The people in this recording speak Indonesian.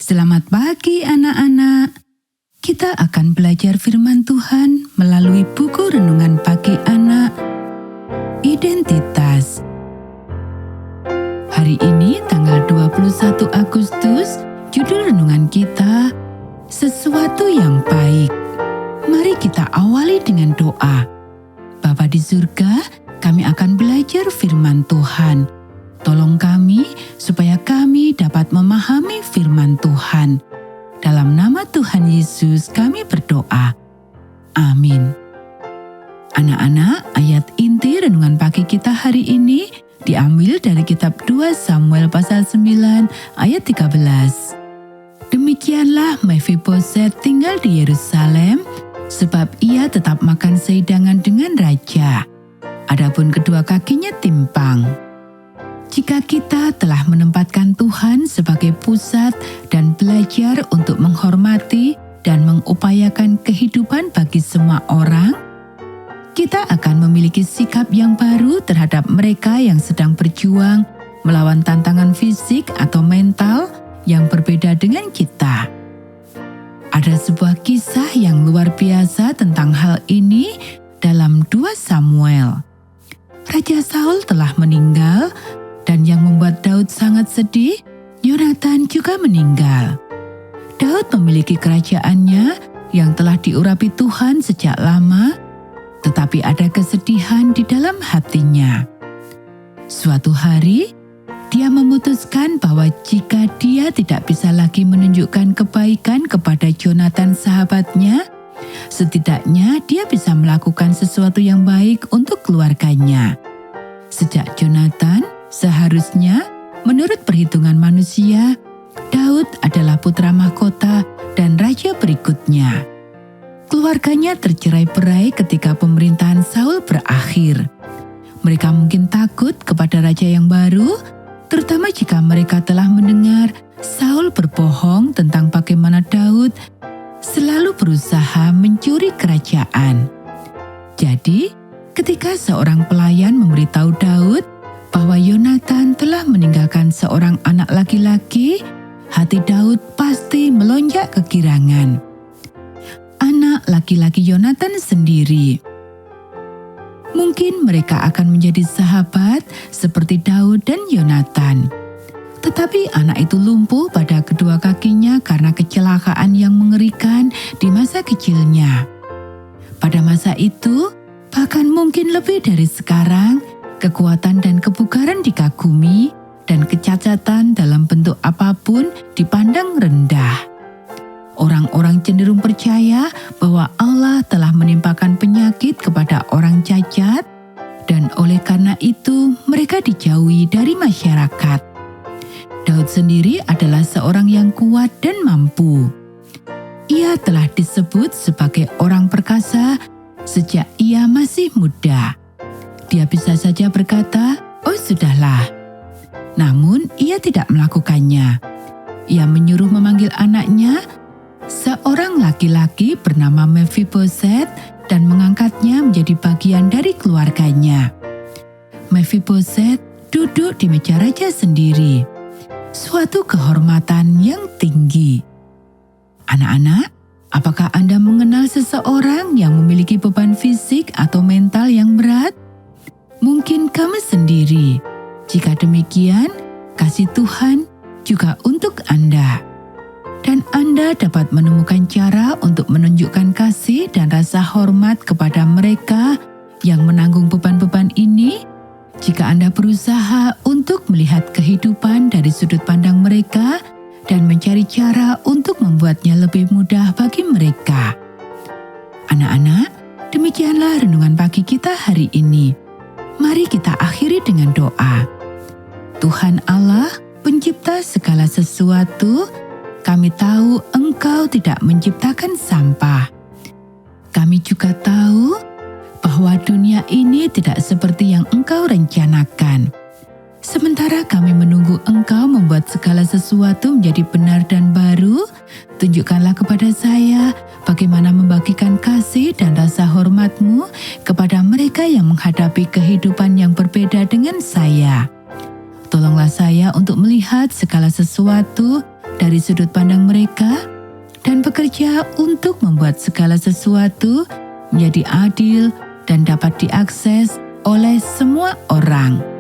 Selamat pagi anak-anak. Kita akan belajar firman Tuhan melalui buku renungan pagi anak, Identitas. Hari ini tanggal 21 Agustus, judul renungan kita, Sesuatu yang Baik. Mari kita awali dengan doa. Bapa di surga, kami akan belajar firman Tuhan. Tolong kami supaya kami dapat memahami firman Tuhan. Dalam nama Tuhan Yesus kami berdoa. Amin. Anak-anak, ayat inti renungan pagi kita hari ini diambil dari kitab 2 Samuel pasal 9 ayat 13. Demikianlah Mephiboset tinggal di Yerusalem, sebab ia tetap makan sehidangan dengan raja. Adapun kedua kakinya timpang. Jika kita telah menempatkan Tuhan sebagai pusat dan belajar untuk menghormati dan mengupayakan kehidupan bagi semua orang, kita akan memiliki sikap yang baru terhadap mereka yang sedang berjuang melawan tantangan fisik atau mental yang berbeda dengan kita. Ada sebuah kisah yang luar biasa tentang hal ini dalam 2 Samuel. Raja Saul telah meninggal, dan yang membuat Daud sangat sedih, Yonatan juga meninggal. Daud memiliki kerajaannya yang telah diurapi Tuhan sejak lama, tetapi ada kesedihan di dalam hatinya. Suatu hari, dia memutuskan bahwa jika dia tidak bisa lagi menunjukkan kebaikan kepada Yonatan sahabatnya, setidaknya dia bisa melakukan sesuatu yang baik untuk keluarganya. Sejak Yonatan, seharusnya, menurut perhitungan manusia, Daud adalah putra mahkota dan raja berikutnya. Keluarganya tercerai-berai ketika pemerintahan Saul berakhir. Mereka mungkin takut kepada raja yang baru, terutama jika mereka telah mendengar Saul berbohong tentang bagaimana Daud selalu berusaha mencuri kerajaan. Jadi, ketika seorang pelayan memberitahu Daud bahwa Yonatan telah meninggalkan seorang anak laki-laki, hati Daud pasti melonjak kegirangan. Anak laki-laki Yonatan sendiri. Mungkin mereka akan menjadi sahabat seperti Daud dan Yonatan. Tetapi anak itu lumpuh pada kedua kakinya karena kecelakaan yang mengerikan di masa kecilnya. Pada masa itu, bahkan mungkin lebih dari sekarang, kekuatan dan kebugaran dikagumi dan kecacatan dalam bentuk apapun dipandang rendah. Orang-orang cenderung percaya bahwa Allah telah menimpakan penyakit kepada orang cacat dan oleh karena itu mereka dijauhi dari masyarakat. Daud sendiri adalah seorang yang kuat dan mampu. Ia telah disebut sebagai orang perkasa sejak ia masih muda. Dia bisa saja berkata, "Oh sudahlah." Namun ia tidak melakukannya. Ia menyuruh memanggil anaknya, seorang laki-laki bernama Mephiboset, dan mengangkatnya menjadi bagian dari keluarganya. Mephiboset duduk di meja raja sendiri, suatu kehormatan yang tinggi. Anak-anak, apakah Anda mengenal seseorang yang memiliki beban fisik atau mental yang berat? Mungkin kamu sendiri. Jika demikian, kasih Tuhan juga untuk Anda. Dan Anda dapat menemukan cara untuk menunjukkan kasih dan rasa hormat kepada mereka yang menanggung beban-beban ini jika Anda berusaha untuk melihat kehidupan dari sudut pandang mereka dan mencari cara untuk membuatnya lebih mudah bagi mereka. Anak-anak, demikianlah renungan pagi kita hari ini. Mari kita akhiri dengan doa. Tuhan Allah, pencipta segala sesuatu, kami tahu Engkau tidak menciptakan sampah. Kami juga tahu bahwa dunia ini tidak seperti yang Engkau rencanakan. Sementara kami menunggu Engkau membuat segala sesuatu menjadi benar dan baru, tunjukkanlah kepada saya bagaimana membagikan kasih dan rasa hormat-Mu kepada mereka yang menghadapi kehidupan yang berbeda dengan saya. Tolonglah saya untuk melihat segala sesuatu dari sudut pandang mereka dan bekerja untuk membuat segala sesuatu menjadi adil dan dapat diakses oleh semua orang.